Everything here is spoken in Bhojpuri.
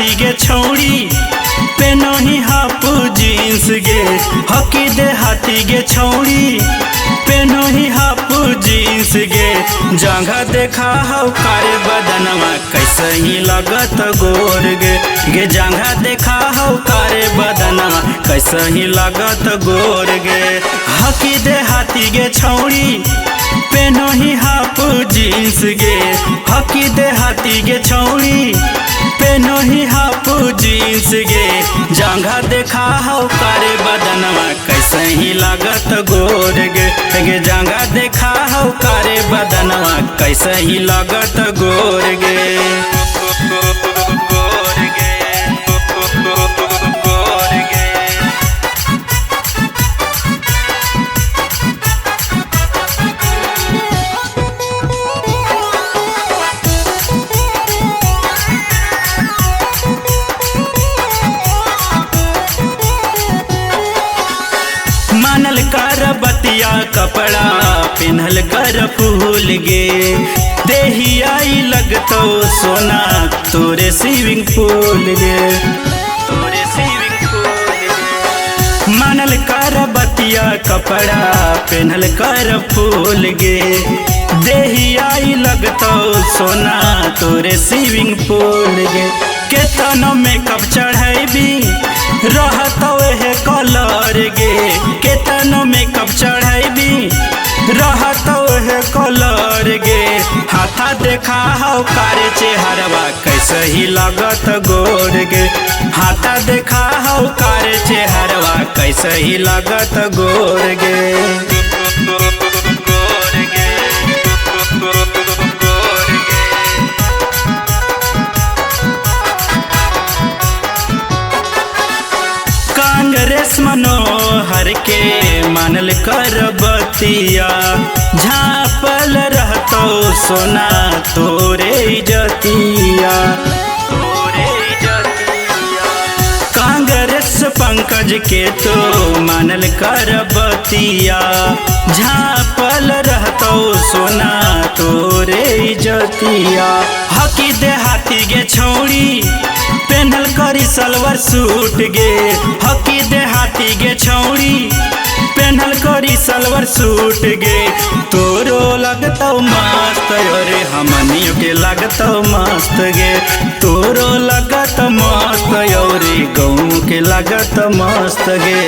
हाथी गे छौड़ी पेनो ही हाफ जीन्स गे। हकी दे हाथी गे छौड़ी पेनो ही हाफ जीन्स गे। जगह देखा हौ कारे बदनवा कैसे ही लगत गोर गे। गे जगह देखा हौ कारे बदनवा कैसे ही लगत गोर गे। हकी दे हाथी गे छौड़ी पेनो ही हाफ जीन्स गे। हकी दे हाथी गे छौड़ी पेनो ही हाफ जीन्स गे। जगह देखा हौ कारे बदनवा कैसे ही लागत गोर गे। गे जगह देखा हौ कारे बदनवा कैसे ही लागत गोर गे। मानल कर बतिया कपड़ा पिन्हल कर फूल गे। देही आई लगतो सोना तोरे स्विमिंग पूल गे। तोरे स्विमिंग पूल गे। मानल कर बतिया कपड़ा पिन्हल कर फूल गे। देही आई लगतो सोना तोरे स्विमिंग पूल गे। केतनो मेकअप चढ़ैबी रहतो हे कलर गे। केतनो मेकअप चढ़ैबी रहतो हे कलर गे। हाथा देखा हौ कारे चेहरवा कैसे ही लगत गोर गे। हाथा देखा हौ कारे चेहरवा कैसे ही लगत गोर गे। कांग्रेस मनोहर के मानल कर बतिया झापल रहतो सोना तोरे इजतिया। कांग्रेस पंकज के तो मानल कर बतिया झापल रहतो सोना तोरे इजतिया। हकी दे हाथी गे छौड़ी पेन्हल करी सलवार सूट गे। हकी दे हाथी गे छौड़ी पेन्हल करी सलवार सूट गे। तोरो लगतो मस्त रे हमनियो के लगतो मस्त गे। तोरो लगत मस्त रे गाँव के लगत मस्त गे।